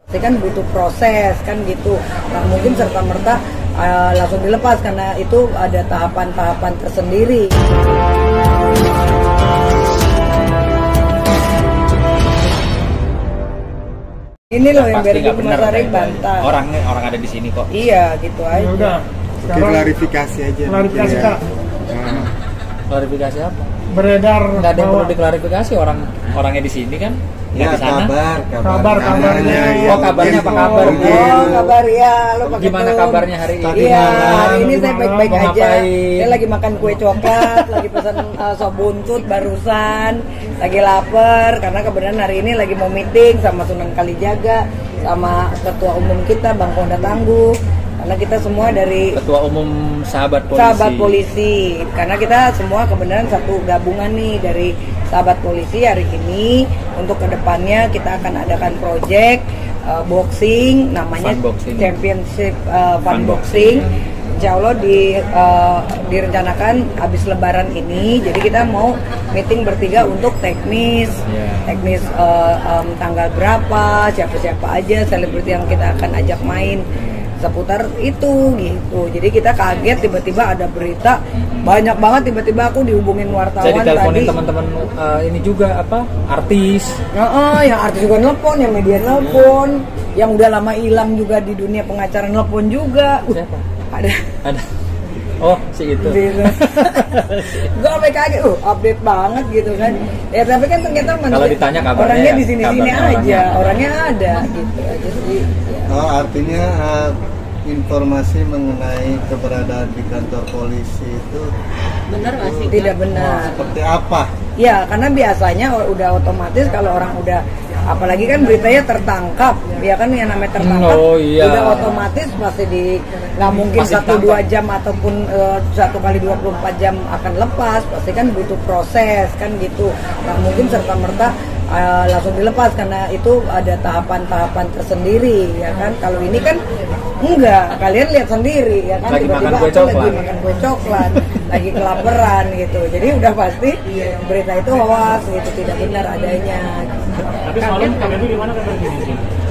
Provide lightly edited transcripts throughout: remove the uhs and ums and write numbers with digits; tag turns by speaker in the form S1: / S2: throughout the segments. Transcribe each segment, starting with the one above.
S1: Pasti kan butuh proses kan gitu, nggak mungkin serta-merta langsung dilepas karena itu ada tahapan-tahapan tersendiri. Ini loh yang dari Masyarakat bantah.
S2: Orang ada di sini kok.
S1: Iya gitu aja.
S3: Ya udah.
S4: Klarifikasi aja.
S3: Klarifikasi
S4: ya.
S3: Kak.
S2: Klarifikasi apa?
S3: Beredar.
S2: Nggak ada yang perlu diklarifikasi, orangnya di sini kan.
S4: Ya,
S2: di sana.
S3: Kabarnya.
S2: Oh, kabarnya apa kabar?
S1: Oh, kabar ya. Lo pakai
S2: Gimana
S1: tuh.
S2: kabarnya hari ini?
S1: Iya, hari ini saya baik-baik
S2: Mau
S1: aja.
S2: ngapain?
S1: Saya lagi makan kue coklat, lagi pesan sop buntut barusan, lagi lapar karena kebetulan hari ini lagi mau meeting sama Sunan Kalijaga, sama ketua umum kita Bang Ponda Tangguh. Karena kita semua dari
S2: Ketua Umum Sahabat Polisi.
S1: Sahabat Polisi. Karena kita semua kebenaran satu gabungan nih dari Sahabat Polisi hari ini. Untuk kedepannya kita akan adakan project boxing, namanya
S2: Boxing.
S1: Championship Fun Boxing. Insya Allah direncanakan habis Lebaran ini. Jadi kita mau meeting bertiga untuk teknis, teknis tanggal berapa, siapa-siapa aja selebriti yang kita akan ajak main seputar itu gitu. Jadi kita kaget tiba-tiba ada berita banyak banget, tiba-tiba aku dihubungin wartawan.
S2: Jadi teleponin
S1: tadi
S2: teman-teman ini juga apa artis.
S1: Yang artis juga nelpon, yang media nelpon, yang udah lama hilang juga di dunia pengacara nelpon juga.
S2: Siapa?
S1: Ada.
S2: Oh, si itu.
S1: Gitu. Gue sampai kaget, update banget gitu kan. Ya tapi kan ternyata
S2: Kalau ditanya kabarnya
S1: orangnya
S2: ya,
S1: di sini-sini
S2: kabarnya
S1: aja, orangnya ada gitu aja sih.
S4: Oh, artinya informasi mengenai keberadaan di kantor polisi itu
S5: benar nggak sih?
S1: Tidak benar.
S4: Seperti apa?
S1: Ya, karena biasanya udah otomatis kalau orang udah, apalagi kan beritanya tertangkap, ya kan yang namanya tertangkap, udah otomatis pasti nggak mungkin 1-2 jam ataupun 1x24 jam akan lepas, pasti kan butuh proses kan gitu, nggak mungkin serta-merta langsung dilepas karena itu ada tahapan-tahapan tersendiri ya kan. Kalau ini kan enggak, kalian lihat sendiri ya kan,
S2: lagi
S1: tiba-tiba
S2: makan kue
S1: aku
S2: coklat.
S1: lagi makan kue coklat, lagi kelaparan gitu. Jadi udah pasti berita itu hoax gitu, tidak benar adanya.
S3: Tapi semalam kabarnya gimana kabarnya?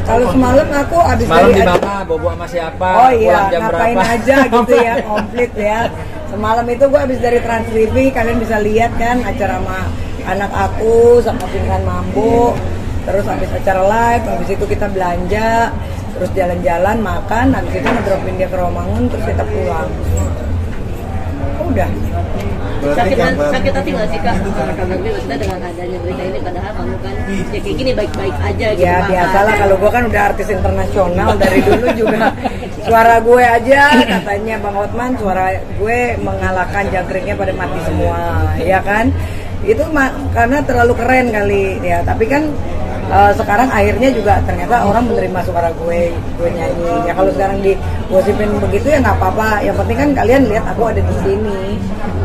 S1: Kalau semalam aku habis
S2: Malam
S1: dari
S2: di mana? Bobo sama siapa?
S1: Oh iya,
S2: Pulang jam
S1: ngapain
S2: berapa?
S1: aja gitu ya, komplit ya. Semalam itu gue habis dari Trans TV, kalian bisa lihat kan acara sama anak aku sama Pingkan Mambo. Terus habis acara live, habis itu kita belanja, terus jalan-jalan, makan, habis itu ngedropin dia ke Romangun, terus kita pulang. Udah.
S5: Sakit hati nggak sih Kak? Karena maksudnya dengan adanya berita ini, padahal kamu kan ya kayak gini baik-baik aja gitu.
S1: Ya biasalah, kalau gue kan udah artis internasional dari dulu juga. Suara gue aja katanya Bang Hotman, suara gue mengalahkan jangkriknya pada mati semua, ya kan? Itu karena terlalu keren kali ya. Tapi kan sekarang akhirnya juga ternyata orang menerima suara gue nyanyi. Ya kalau sekarang digosipin begitu ya nggak apa-apa. Yang penting kan kalian lihat aku ada di sini.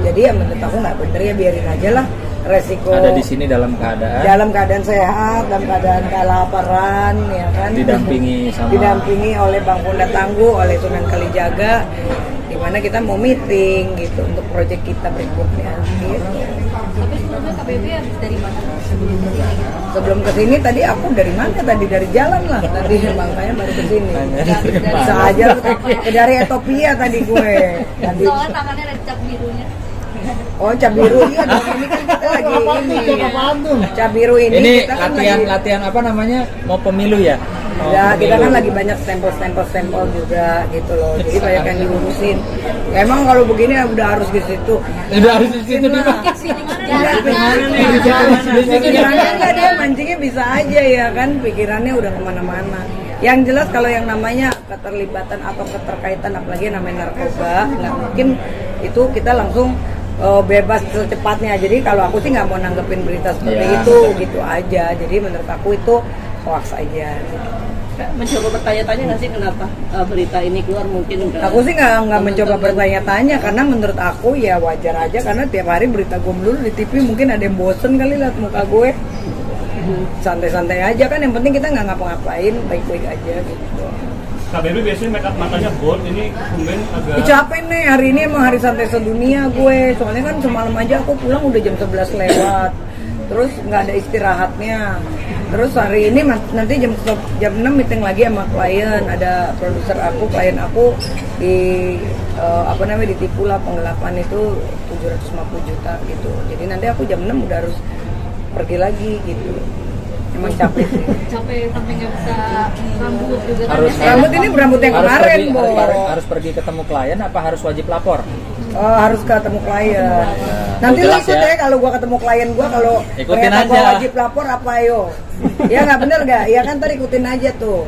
S1: Jadi ya menurut aku nggak bener, ya biarin aja lah. Resiko
S2: Ada di sini dalam
S1: keadaan sehat, dalam keadaan kelaparan, ya kan. Didampingi oleh Bang Ponda Tangguh, oleh Sunan Kalijaga, di mana kita mau meeting gitu untuk proyek kita berikutnya. Gitu.
S5: Tapi sebelumnya KBB habis dari mana?
S1: Sebelum kesini tadi aku dari mana? Tadi dari jalan lah. Tadi makanya baru kesini. Bisa aja lu dari Ethiopia tadi gue.
S5: Soalnya tangannya ada cap birunya.
S1: Oh, cap biru iya dong. Ini kan kita lagi ini. Cap biru ini kita kan
S2: latihan apa namanya? Mau pemilu ya?
S1: Ya, kita kan lagi banyak stempel juga gitu loh. Jadi banyak yang diurusin. Emang kalau begini udah harus di situ.
S2: Udah harus di situ nih, Pak.
S1: Pikirannya enggak, dia mancingnya bisa aja ya kan. Pikirannya udah kemana-mana. Yang jelas kalau yang namanya keterlibatan atau keterkaitan apalagi yang namanya narkoba, nggak mungkin itu kita langsung bebas secepatnya. Jadi kalau aku sih nggak mau nanggepin berita seperti itu gitu aja. Jadi menurut aku itu hoax aja.
S5: Mencoba bertanya-tanya nggak sih kenapa berita ini keluar? Mungkin
S1: aku sih nggak mencoba bertanya-tanya karena menurut aku ya wajar aja, karena tiap hari berita gue melulu di TV, mungkin ada yang bosen kali lihat muka gue. Santai-santai aja kan, yang penting kita nggak ngapa-ngapain, baik-baik aja gitu.
S3: KBB biasanya make up matanya bold, ini tumben agak
S1: capek nih, hari ini emang hari santai sedunia gue, soalnya kan semalam aja aku pulang udah jam 11 lewat. Terus nggak ada istirahatnya, Terus hari ini nanti jam 6 meeting lagi sama klien, ada produser aku, klien aku di ditipu lah penggelapan itu 750 juta gitu. Jadi nanti aku jam 6 udah harus pergi lagi gitu. Emang capek sih.
S5: Capek sampai nggak bisa rambut juga kan.
S1: Rambut ini rambut yang kemarin, Bo.
S2: Harus pergi ketemu klien apa harus wajib lapor?
S1: Harus ketemu klien. Nanti lu ikut ya kalau gua ketemu klien gua, kalau ternyata gua wajib lapor apa ayo. Ya nggak bener nggak? Ya kan tadi ikutin aja tuh.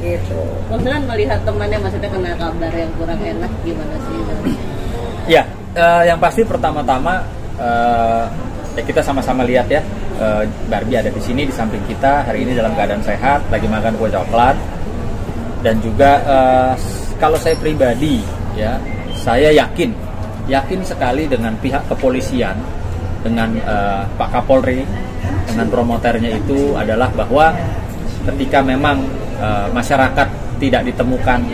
S1: Gitu.
S5: Kebetulan melihat temannya maksudnya kena kabar yang kurang enak gimana sih?
S2: Ya, yang pasti pertama-tama ya kita sama-sama lihat ya, Barbie ada di sini di samping kita hari ini dalam keadaan sehat, lagi makan kue coklat, dan juga kalau saya pribadi ya, saya yakin sekali dengan pihak kepolisian, dengan Pak Kapolri, dengan promoternya itu adalah bahwa ketika memang masyarakat tidak ditemukan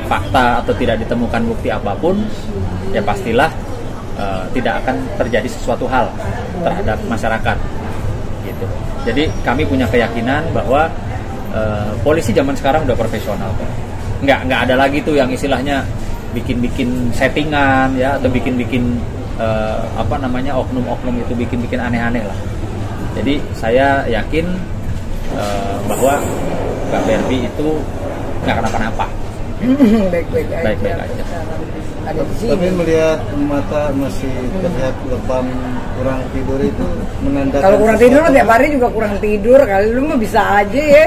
S2: fakta atau tidak ditemukan bukti apapun, ya pastilah tidak akan terjadi sesuatu hal terhadap masyarakat gitu. Jadi kami punya keyakinan bahwa polisi zaman sekarang udah profesional kok. Nggak ada lagi tuh yang istilahnya bikin settingan ya, atau bikin oknum-oknum itu bikin aneh-aneh lah. Jadi saya yakin bahwa Mbak Barbie itu nggak kenapa-napa. Baik-baik aja.
S4: Tapi melihat mata masih terlihat lebam, kurang tidur itu menandakan.
S1: Kalau kurang tidur tiap hari juga kurang tidur, kali lu mah bisa aja ya.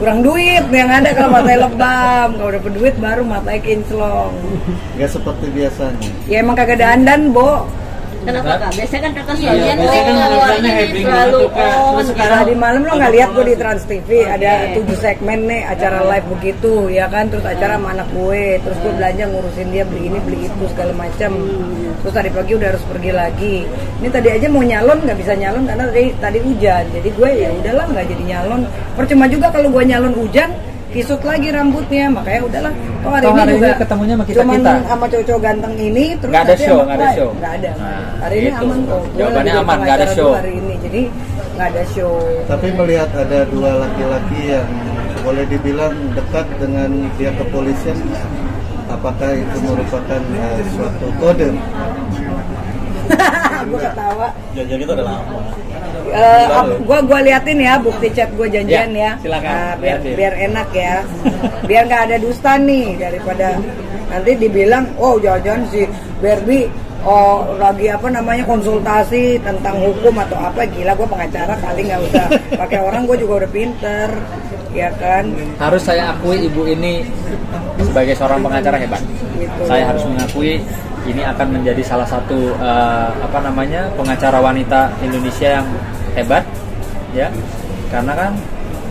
S1: Kurang duit yang ada kalau matanya lebam, kalau dapet duit baru matanya kinclong.
S4: Gak seperti biasanya.
S1: Ya emang kagak dandan, Bo.
S5: Kenapa Kak? Biasanya kan Kakak
S2: Iya,
S5: selalu
S2: biasanya kan biasanya happy
S5: selalu
S2: gitu, Kak.
S5: on.
S1: Tadi malam lo nggak lihat gue di Trans TV ada 7 segmen nih acara live begitu ya kan, terus acara sama anak gue, terus gue belanja ngurusin dia beli ini beli itu segala macam, terus tadi pagi udah harus pergi lagi. Ini tadi aja mau nyalon nggak bisa nyalon karena tadi hujan, jadi gue ya udahlah nggak jadi nyalon. Percuma juga kalau gue nyalon hujan, kisut lagi rambutnya, makanya udahlah. Oh hari ini juga
S2: ketemunya sama
S1: cuman sama cowok-cowok ganteng ini, terus
S2: nggak ada
S1: nanti
S2: show,
S1: sama
S2: nggak ada
S1: klien.
S2: show.
S1: Nggak ada.
S2: Nah,
S1: Hari ini
S2: gitu.
S1: aman kok.
S2: Jawabannya aman, nggak ada show.
S1: Hari ini, jadi nggak ada show.
S4: Tapi melihat ada dua laki-laki yang boleh dibilang dekat dengan pihak kepolisian, apakah itu merupakan suatu kode?
S1: Gue ketawa.
S3: Janjian kita udah lama.
S1: Gue liatin ya bukti chat gue janjian
S2: Ya,
S1: ya.
S2: silakan.
S1: Nah,
S2: Liatin.
S1: biar enak ya. Biar nggak ada dusta nih, daripada nanti dibilang oh jangan si Barbie lagi konsultasi tentang hukum atau apa. Gila, gue pengacara kali, nggak usah pakai orang, gue juga udah pinter ya kan.
S2: Harus saya akui ibu ini sebagai seorang pengacara hebat.
S1: Gitu.
S2: Saya harus mengakui ini akan menjadi salah satu pengacara wanita Indonesia yang hebat ya, karena kan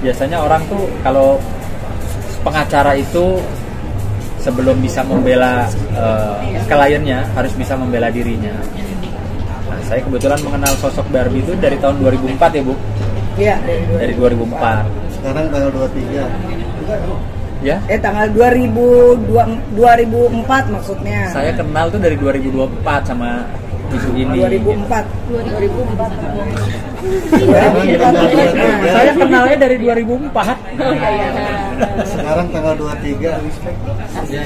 S2: biasanya orang tuh kalau pengacara itu sebelum bisa membela kliennya harus bisa membela dirinya. Nah, saya kebetulan mengenal sosok Barbie itu dari tahun 2004 ya Bu.
S1: Iya,
S2: Dari 2004.
S4: Sekarang tanggal 23.
S2: Ya.
S1: Tanggal 2004 maksudnya.
S2: Saya kenal tuh dari 2024 sama ibu ini.
S1: 2004.
S4: 2004.
S2: Saya kenalnya dari 2004.
S4: Sekarang tanggal 23.
S2: Ya.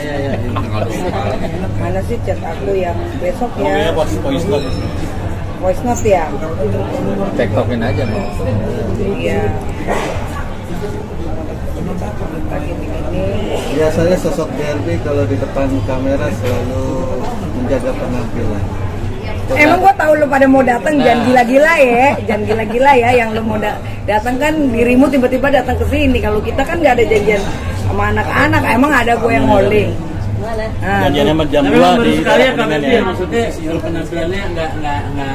S1: Mana sih chat aku yang besok
S3: Pokoknya
S1: ya? Voice note ya?
S2: Tektokin aja mau.
S1: Iya. Pagi ini.
S4: Biasanya sosok Barbie kalau di depan kamera selalu menjaga penampilan.
S1: Emang gua tahu lu pada mau datang, jangan gila-gila ya, yang lu mau datang kan dirimu tiba-tiba datang ke sini. Kalau kita kan nggak ada janjian sama anak-anak, emang ada gua yang holding. Nah,
S3: Janjiannya sama jam 2 di Kuningan ya.
S6: Maksudnya penampilannya nggak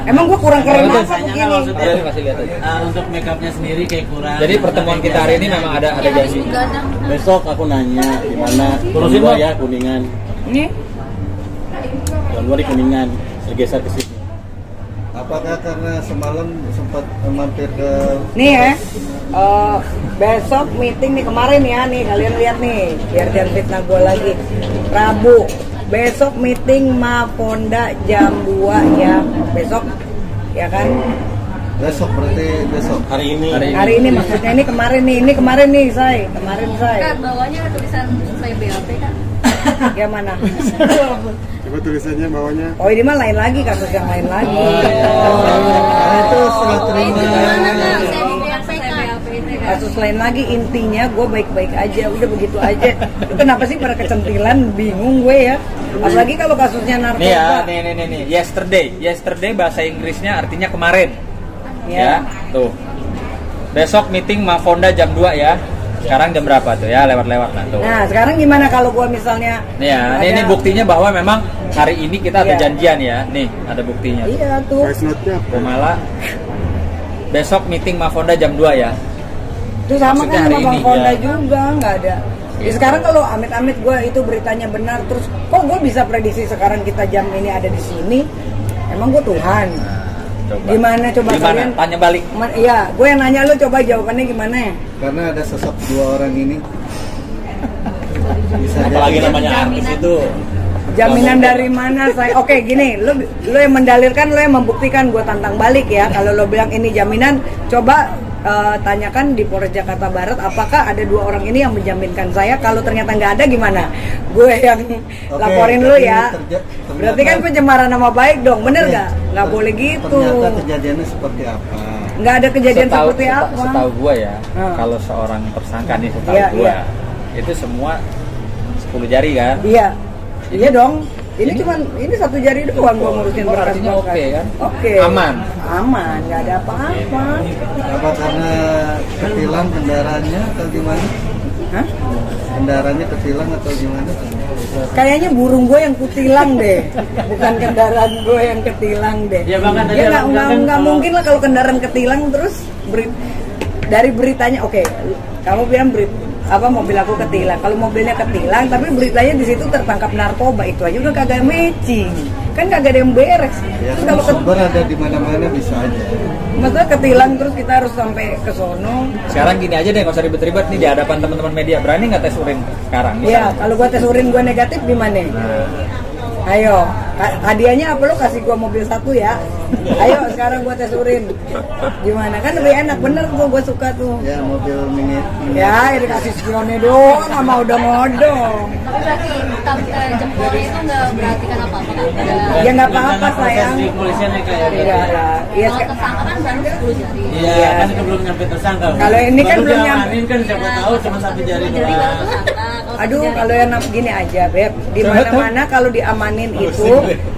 S1: emang gua kurang keren apa
S6: biasanya
S1: begini?
S6: maksudnya
S2: Jadi kasih lihat aja.
S6: untuk make upnya sendiri kayak kurang.
S2: Jadi pertemuan kita hari ini memang ada janji.
S3: Besok aku nanya di mana.
S2: Terusin,
S3: Jam 2
S2: Bang.
S3: ya Kuningan.
S1: Ini
S3: Jam 2 di Kuningan. Bergeser ke sini.
S4: Apakah karena semalam sempat mampir ke
S1: nih ya. Besok meeting nih kemarin ya nih, kalian lihat nih biar jangan fitnah gue lagi. Rabu besok meeting Maponda jam 2 ya besok ya kan.
S4: Besok berarti besok.
S6: Hari ini.
S1: Hari ini maksudnya ini kemarin nih, Say. Kemarin, Say.
S5: Kak, bawahnya tulisan sesuai BAP, Kak.
S1: Gimana?
S7: Coba tulisannya bawahnya.
S1: Oh, ini mah lain lagi, kasus yang lain lagi.
S4: Nah, itu serah terima.
S1: Kasus lain lagi, intinya gue baik-baik aja, udah begitu aja. Itu kenapa sih pada kecentilan, bingung gue ya. Apalagi kalau kasusnya narkoba.
S2: Nih ya, yesterday bahasa Inggrisnya artinya kemarin.
S1: Ya.
S2: Tuh. Besok meeting Mafonda jam 2 ya. Sekarang jam berapa tuh ya? Lewat-lewat lah tuh.
S1: Nah, sekarang gimana kalau gue misalnya
S2: ini buktinya bahwa memang hari ini kita ada
S1: Iya.
S2: janjian ya. Nih, ada buktinya.
S1: Iya tuh.
S7: Voice note-nya apa?
S2: Malah besok meeting Mafonda jam 2 ya.
S1: Itu sama
S2: Maksudnya
S1: kan
S2: hari
S1: sama Bang
S2: ini,
S1: Fonda
S2: ya.
S1: juga, nggak ada. Ya, sekarang kalau amit-amit gue itu beritanya benar, terus kok gue bisa prediksi sekarang kita jam ini ada di sini? Emang gue Tuhan?
S2: Coba.
S1: Gimana coba kalian?
S2: Tanya balik.
S1: Iya, gue yang nanya lu, coba jawabannya gimana ya?
S4: Karena ada sosok dua orang ini. Bisa
S6: Apalagi
S4: jadi.
S6: namanya artis itu.
S1: Jaminan dari mana saya? Oke, gini, lu yang mendalilkan, lu yang membuktikan, gue tantang balik ya. Kalau lu bilang ini jaminan, coba tanyakan di Polres Jakarta Barat, apakah ada dua orang ini yang menjaminkan saya? Kalau ternyata nggak ada, gimana? Gue yang laporin lu ya. Berarti kan pencemaran nama baik dong, bener nggak? Nggak boleh gitu.
S4: Ternyata kejadiannya seperti apa?
S1: Nggak ada kejadian seperti apa.
S2: Setahu gue ya,
S1: Hmm.
S2: kalau seorang tersangka nih setahu
S1: Iya,
S2: gue,
S1: iya.
S2: itu semua 10 jari kan?
S1: Iya, iya dong. Ini cuman ini satu jari doang gua ngurusin
S2: Oh,
S1: berkas
S2: artinya
S1: berkas.
S2: oke kan?
S1: Oke. Aman, nggak ada apa-apa.
S4: Apa karena ketilang kendaraannya atau gimana?
S1: Hah?
S4: Kendaraannya ketilang atau gimana?
S1: Kayaknya burung gue yang kutilang deh, bukan kendaraan gue yang ketilang deh.
S6: Ya, bahkan tadi
S1: Ya
S6: abang bilang kan
S1: nggak
S6: kalau-
S1: mungkin lah kalau kendaraan ketilang terus dari beritanya oke, kamu bilang mobil aku ketilang. Kalau mobilnya ketilang, tapi beritanya di situ tertangkap narkoba, itu aja udah kagak matching, kan kagak ada yang beres.
S4: Ya,
S1: Terus kalau
S4: sumber ada di mana-mana bisa aja.
S1: maksudnya ketilang terus kita harus sampai ke sono.
S2: Sekarang gini aja deh, nggak usah ribet-ribet nih di hadapan teman-teman media. Berani nggak tes urin sekarang?
S1: Iya, kalau gua tes urin gua negatif gimana? Ayo, hadiahnya apa, lo kasih gua mobil satu ya? Ayo sekarang gua tes urin. Gimana? Kan lebih enak, bener tuh, gua suka tuh.
S4: Ya mobil mini.
S1: Ya, ini kasih spionnya doang, sama udah ngodong.
S5: Tapi berarti jempolnya itu nggak berarti kan apa-apa, Kak?
S1: Ya nggak apa-apa sayang.
S6: Di kepolisian nih kayak
S1: Iya lah. Iya.
S5: Kalau tersangka kan baru 10 jari.
S6: Iya, kan itu belum nyampe tersangka.
S1: Kalau ini kan
S6: Baru
S1: belum nyampe.
S6: diamanin kan siapa tahu cuma 1 jari
S5: Jadi baru
S6: doang.
S5: tersangka.
S1: Aduh, kalau yang gini aja, Beb. Di mana-mana kalau diamanin itu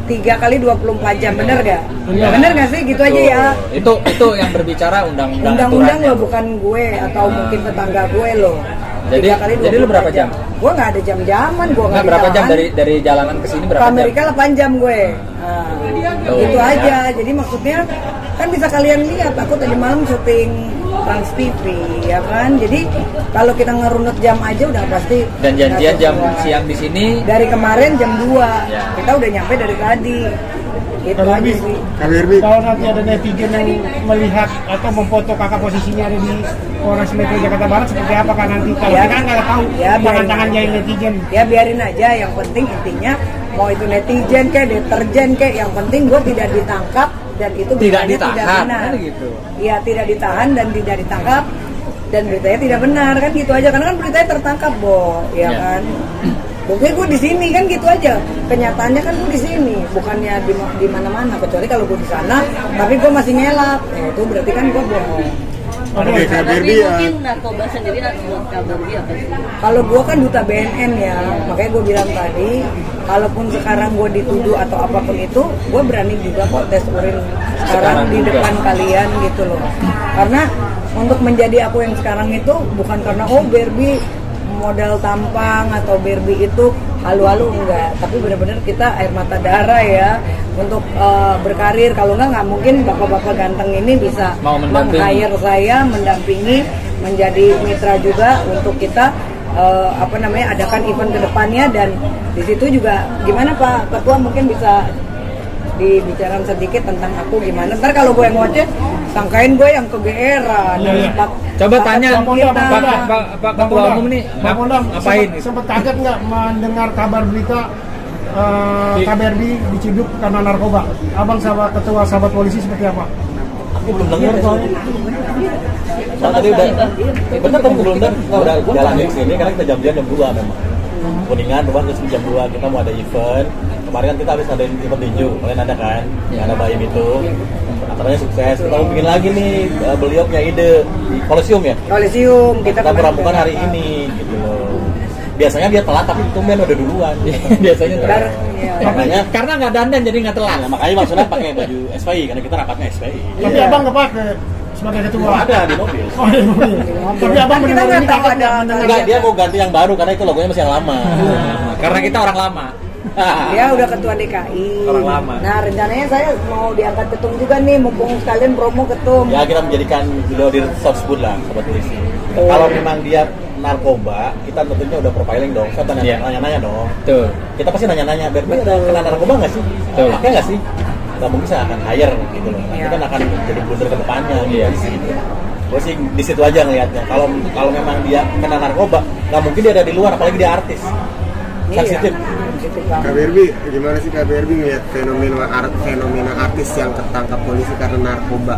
S1: 3 kali 24 jam, bener gak? Bener gak sih? Gitu aja ya.
S2: Itu yang berbicara undang-undang.
S1: Undang-undang
S2: aturannya.
S1: lo, bukan gue atau mungkin tetangga gue lo.
S2: Jadi-
S1: 3 kali
S2: jadi lu
S1: 24
S2: berapa jam?
S1: Gue nggak ada jam-jaman, gue
S2: Nah,
S1: nggak
S2: berapa jam
S1: ditahan.
S2: dari jalanan ke sini
S1: Ke
S2: berapa jam?
S1: Amerika 8 jam gue. Nah,
S2: Tuh.
S1: itu aja. Jadi maksudnya kan bisa kalian lihat, aku tadi malam syuting Trans TV, ya kan. Jadi kalau kita ngerunut jam aja udah pasti.
S2: Dan janjian jam
S1: sesuai.
S2: siang di sini.
S1: Dari kemarin jam 2
S2: Ya.
S1: kita udah nyampe dari tadi. Itu aja sih.
S7: KBRB, kalau nanti ada netizen yang melihat atau memfoto kakak posisinya ada di Polres Metro Jakarta Barat, seperti apa kan nanti? Kalau
S1: Ya.
S7: kita kan nggak tahu
S1: Ya, biarin
S7: tangan
S1: aja.
S7: netizen.
S1: Ya biarin aja, yang penting intinya mau itu netizen kayak deterjen kayak, yang penting gue tidak ditangkap dan itu
S2: Tidak
S1: beritanya
S2: ditahan,
S1: tidak benar.
S2: kan gitu.
S1: Iya, tidak ditahan dan tidak ditangkap dan beritanya tidak benar, kan gitu aja, karena kan beritanya tertangkap, Bo, ya
S2: Ya.
S1: kan. Buktinya gue di sini kan gitu aja. Kenyataannya kan gue di sini, bukannya di mana-mana. Kecuali kalau gue di sana, tapi gue masih ngelak. Itu berarti kan gue bohong.
S7: Oke, KBRB
S5: Tapi mungkin narkoba sendiri buat KBRB apa sih?
S1: Kalau gue kan duta BNN ya, makanya gue bilang tadi, kalaupun sekarang gue dituduh atau apapun itu, gue berani juga kok tes urin sekarang di
S2: juga.
S1: depan kalian gitu loh. Karena untuk menjadi aku yang sekarang itu bukan karena Barbie modal tampang atau Barbie itu halu-halu, enggak, tapi benar-benar kita air mata darah ya untuk berkarir. Kalau nggak mungkin bapak-bapak ganteng ini bisa
S2: Mau mendampingi.
S1: meng-hire saya, mendampingi, menjadi mitra juga untuk kita adakan event kedepannya. Dan di situ juga gimana Pak Ketua mungkin bisa dibicarakan sedikit tentang aku gimana. Ntar kalau gue ngoceh, sangkain gue yang kegeeran.
S2: Coba tanya
S1: kita.
S2: Pak Ketua Umum nih
S7: Bang Pondam,
S2: ngapain?
S7: sempat kaget nggak mendengar kabar berita KBRB diciduk karena narkoba? Abang sahabat ketua sahabat polisi seperti apa?
S8: Aku belum dengar soalnya. Tadi udah, bener kamu belum dengar? Kita udah jalan di sini karena kita jam 2 memang. Kuningan, rumah terus jam 2 kita mau ada event. Kemarin kan kita habis ada event tinju, kalian ada kan? Ada Baim itu. Katanya sukses. Kita mau bikin lagi nih, beliau punya ide di Kolosium ya.
S1: Kolosium
S8: Kita merampukan hari ini, gitu loh. Biasanya dia telat tapi tumben udah duluan.
S2: Biasanya telat.
S8: Makanya
S2: karena nggak dandan jadi nggak telat.
S8: Nah, makanya maksudnya pakai baju SPI karena kita rapatnya SPI.
S7: Tapi abang nggak pakai sebagai ketua.
S8: Ada di mobil.
S7: Oh, di mobil. Tapi abang
S1: Kita
S7: benar-benar
S1: nggak tahu ada.
S8: Enggak, dia mau ganti yang baru karena itu logonya masih yang lama.
S2: Karena kita orang lama.
S1: Dia udah ketua DKI.
S2: Orang lama.
S1: Nah rencananya saya mau diangkat ketum juga nih, mumpung sekalian promo ketum.
S8: Ya kita menjadikan beliau di softspot lah, sobat polisi. Kalau memang dia narkoba, kita tentunya udah profiling dong. Saya nanya-nanya dong.
S2: Tuh.
S8: Kita pasti nanya-nanya, biar kita kena narkoba nggak sih? Pakai nggak sih? Nggak mungkin saya akan hire gitu loh. Nanti kan akan jadi blunder ke depannya.
S2: Iya.
S8: Gue sih di situ aja ngelihatnya. Kalau memang dia kena narkoba, nggak mungkin dia ada di luar, apalagi dia artis. Sensitif.
S9: KBRB, gimana sih KBRB ngeliat fenomena artis yang ketangkap polisi karena narkoba?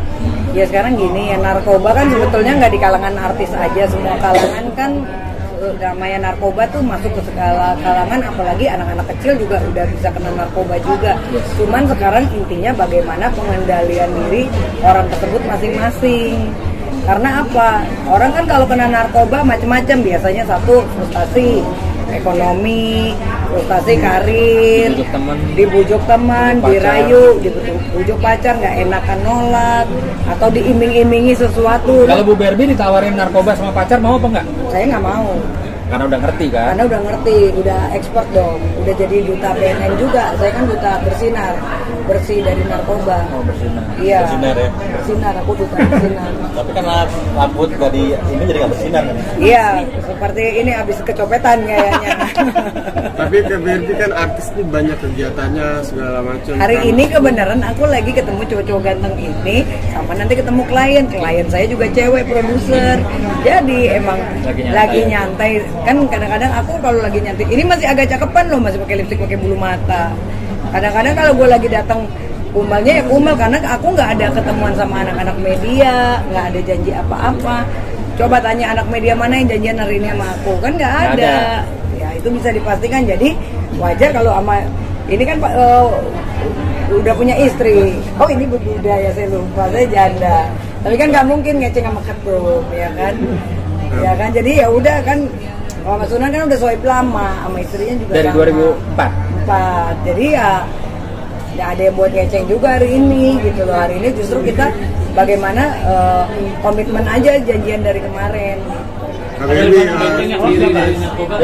S1: Ya sekarang gini ya, narkoba kan sebetulnya nggak di kalangan artis aja, semua kalangan kan namanya narkoba tuh masuk ke segala kalangan, apalagi anak-anak kecil juga udah bisa kena narkoba juga. Cuman sekarang intinya bagaimana pengendalian diri orang tersebut masing-masing. Karena apa? Orang kan kalau kena narkoba macam-macam, biasanya satu frustasi ekonomi, frustasi karir, dibujuk teman, dirayu, dibujuk pacar, nggak enakan nolak, atau diiming-imingi sesuatu.
S2: Kalau Bu Berbi ditawarin narkoba sama pacar mau apa nggak?
S1: Saya nggak mau.
S2: Karena udah ngerti kan?
S1: Karena udah ngerti, udah expert dong, udah jadi duta BNN juga. Saya kan duta bersinar, bersih dari narkoba.
S2: Oh bersinar.
S1: Iya.
S8: Bersinar ya?
S1: Bersinar, aku duta bersinar.
S8: Tapi kan rambut tadi ini jadi nggak bersinar kan?
S1: Iya, seperti ini habis kecopetan kayaknya.
S9: Tapi KBRB kan artis ini banyak kegiatannya segala macam.
S1: Hari ini kebenaran aku lagi ketemu cowok-cowok ganteng ini, sama nanti ketemu klien saya juga cewek produser. Jadi emang lagi nyantai. Kan kadang-kadang aku kalau lagi nyantai, ini masih agak cakepan loh, masih pakai lipstik, pakai bulu mata. Kadang-kadang kalau gue lagi datang kumalnya ya kumal, karena aku nggak ada ketemuan sama anak-anak media, nggak ada janji apa-apa. Coba tanya anak media mana yang janjian hari ini sama aku, kan nggak ada. Ya itu bisa dipastikan. Jadi wajar kalau sama ini kan udah punya istri. Oh ini budaya, saya lupa, saya janda. Tapi kan nggak mungkin ngeceng sama ketum, ya kan? Ya kan, jadi ya udah kan. Kalau Mas Sunan kan udah swipe lama, sama istrinya juga
S2: dari
S1: sama. 2004. Jadi ya nggak ada yang buat ngeceng juga hari ini gitu loh. Hari ini justru kita bagaimana komitmen aja janjian dari kemarin.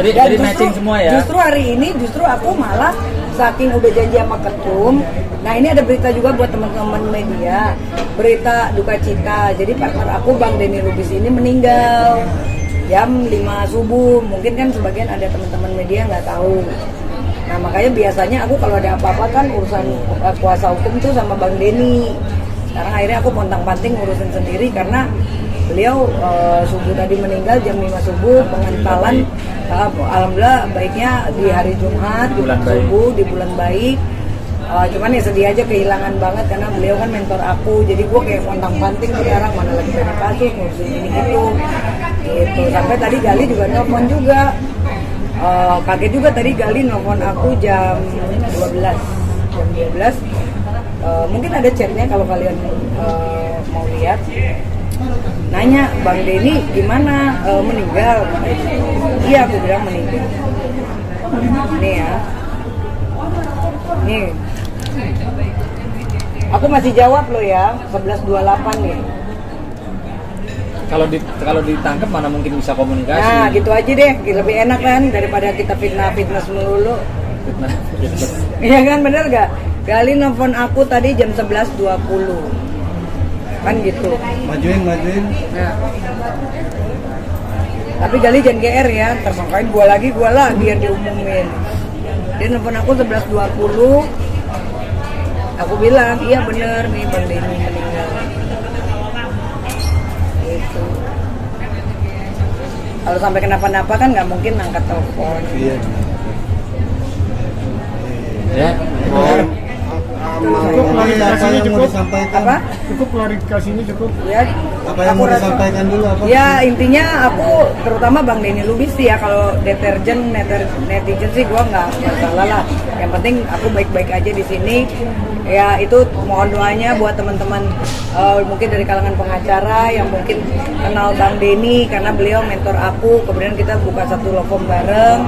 S2: Jadi matching semua ya.
S1: Justru hari ini justru aku malah saking udah janji sama ketum. Nah ini ada berita juga buat teman-teman media, berita duka cita. Jadi partner aku Bang Denny Lubis ini meninggal jam 5 subuh. Mungkin kan sebagian ada teman-teman media nggak tahu. Nah makanya biasanya aku kalau ada apa-apa kan urusan kuasa hukum tuh sama Bang Denny. Sekarang akhirnya aku pontang-panting ngurusin sendiri karena beliau subuh tadi meninggal jam 5 subuh, pengentalan alhamdulillah baiknya di hari Jumat di bulan subuh, di bulan baik. Cuman ya sedih aja, kehilangan banget karena beliau kan mentor aku, jadi gue kayak pontang-panting sekarang mana lagi banyak kasus ngurusin ini gitu. Sampai tadi Gali juga nelfon juga, kaget juga tadi Gali nelfon aku jam 12. Mungkin ada chatnya kalau kalian mau lihat. Nanya, Bang Denny gimana, meninggal? Iya, aku bilang meninggal. Nih ya, nih aku masih jawab lo ya, 11.28 nih.
S2: Kalau ditangkap mana mungkin bisa komunikasi.
S1: Nah gitu aja deh, lebih enak kan daripada kita fitnah melulu. Iya kan, bener gak? Gali nelfon aku tadi jam 11.20 kan gitu.
S4: Majuin.
S1: Nah. Tapi Gali jangan GR ya, tersangkain gua lagi biar diumumin. Dia nelfon aku 11.20. Aku bilang, iya bener nih Bang Denny meninggal. Gitu. Kalau sampai kenapa-napa kan nggak mungkin angkat telepon.
S4: Iya.
S2: Ya.
S7: Cukup
S4: Ini apa
S7: klarifikasinya
S4: yang mau
S7: cukup.
S4: disampaikan?
S1: Apa?
S7: Cukup klarifikasinya cukup.
S1: Ya,
S4: Apa yang mau
S1: aku rasa-
S4: disampaikan dulu apa?
S1: Ya intinya aku terutama Bang Denny Lubis sih ya, kalau netizen sih gua nggak masalah lah. Yang penting aku baik-baik aja di sini. Ya itu mohon doanya buat teman-teman mungkin dari kalangan pengacara yang mungkin kenal Bang Denny karena beliau mentor aku. Kemudian kita buka satu law firm bareng.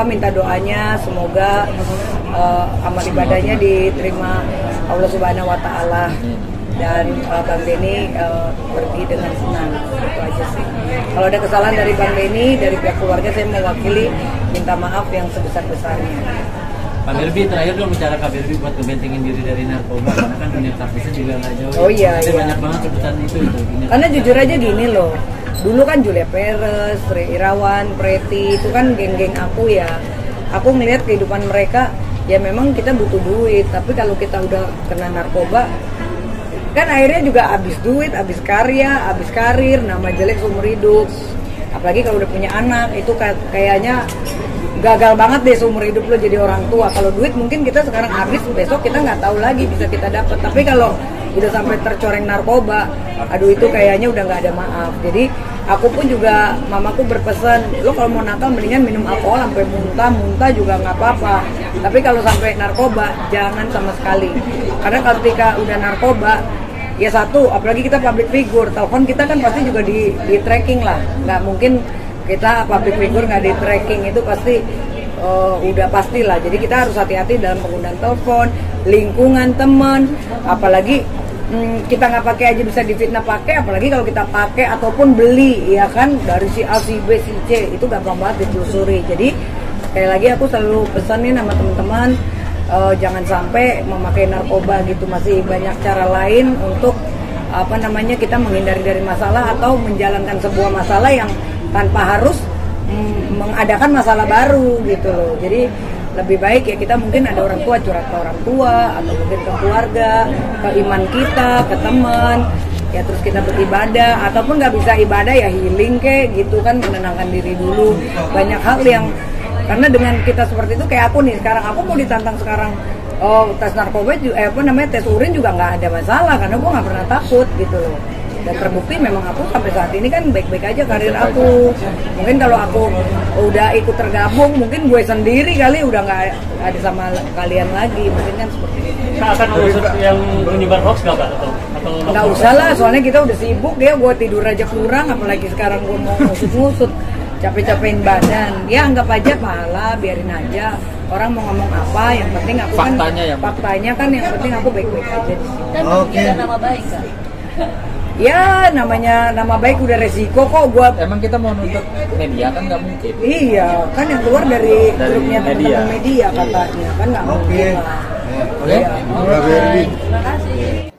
S1: Minta doanya semoga amal ibadahnya diterima Allah Subhanahu Wa Taala dan Bang Denny pergi dengan senang. Itu aja sih. Kalau ada kesalahan dari Bang Denny, dari pihak keluarga, saya mewakili minta maaf yang sebesar-besarnya.
S6: Pak Berbi, terakhir dong bicara Kak Berbi buat ngebentengin diri dari narkoba, karena kan dunia praktisnya juga nggak jauh.
S1: Oh iya,
S6: Ada
S1: iya.
S6: banyak banget rebutan itu.
S1: Karena jujur aja gini loh, dulu kan Julia Perez, Ray Irawan, Preti, itu kan geng-geng aku ya. Aku ngelihat kehidupan mereka, ya memang kita butuh duit, tapi kalau kita udah kena narkoba, kan akhirnya juga habis duit, habis karya, habis karir, nama jelek seumur hidup. Apalagi kalau udah punya anak, itu kayaknya gagal banget deh seumur hidup lo jadi orang tua. Kalau duit mungkin kita sekarang habis, besok kita nggak tahu lagi bisa kita dapat. Tapi kalau udah sampai tercoreng narkoba, aduh itu kayaknya udah nggak ada maaf. Jadi aku pun juga, mamaku berpesan, lo kalau mau nakal mendingan minum alkohol sampai muntah juga nggak apa-apa. Tapi kalau sampai narkoba jangan sama sekali. Karena ketika udah narkoba, ya satu, apalagi kita public figure, telepon kita kan pasti juga di tracking lah. Nggak mungkin kita public figure nggak di tracking, itu pasti udah pastilah. Jadi kita harus hati-hati dalam penggunaan telepon, lingkungan teman, apalagi kita nggak pakai aja bisa difitnah pakai, apalagi kalau kita pakai ataupun beli, ya kan, dari si A, si B, si C, itu gampang banget ditelusuri. Jadi sekali lagi aku selalu pesanin sama teman-teman, jangan sampai memakai narkoba gitu. Masih banyak cara lain untuk kita menghindari dari masalah atau menjalankan sebuah masalah yang tanpa harus mengadakan masalah baru gitu loh. Jadi lebih baik ya kita mungkin ada orang tua curhat ke orang tua, atau mungkin ke keluarga, ke iman kita, ke teman, ya terus kita beribadah, ataupun nggak bisa ibadah ya healing kayak gitu kan, menenangkan diri dulu. Banyak hal yang, karena dengan kita seperti itu, kayak aku nih sekarang, aku mau ditantang sekarang tes narkoba tes urin juga nggak ada masalah karena gue nggak pernah takut gitu loh. Dan terbukti memang aku sampai saat ini kan baik-baik aja karir aku. Mungkin kalau aku udah ikut tergabung, mungkin gue sendiri kali udah nggak ada sama kalian lagi, mungkin kan seperti itu.
S3: Akan usut yang menyebar hoax nggak Kak? Atau
S1: Nggak usah lah, soalnya kita udah sibuk ya, gue tidur aja kurang, apalagi sekarang gue mau ngusut-ngusut, capek-capekin badan. Ya anggap aja pahala, biarin aja. Orang mau ngomong apa, yang penting aku faktanya kan yang penting aku baik-baik aja di sini.
S5: Dan menjaga nama baik Kak.
S1: Ya namanya nama baik udah resiko kok buat.
S2: Emang kita mau nuntut media kan nggak mungkin.
S1: Iya, kan yang keluar dari grupnya teman-teman media katanya, kan nggak mungkin lah.
S2: Oke.
S9: Mbak Berbi.
S5: Terima kasih.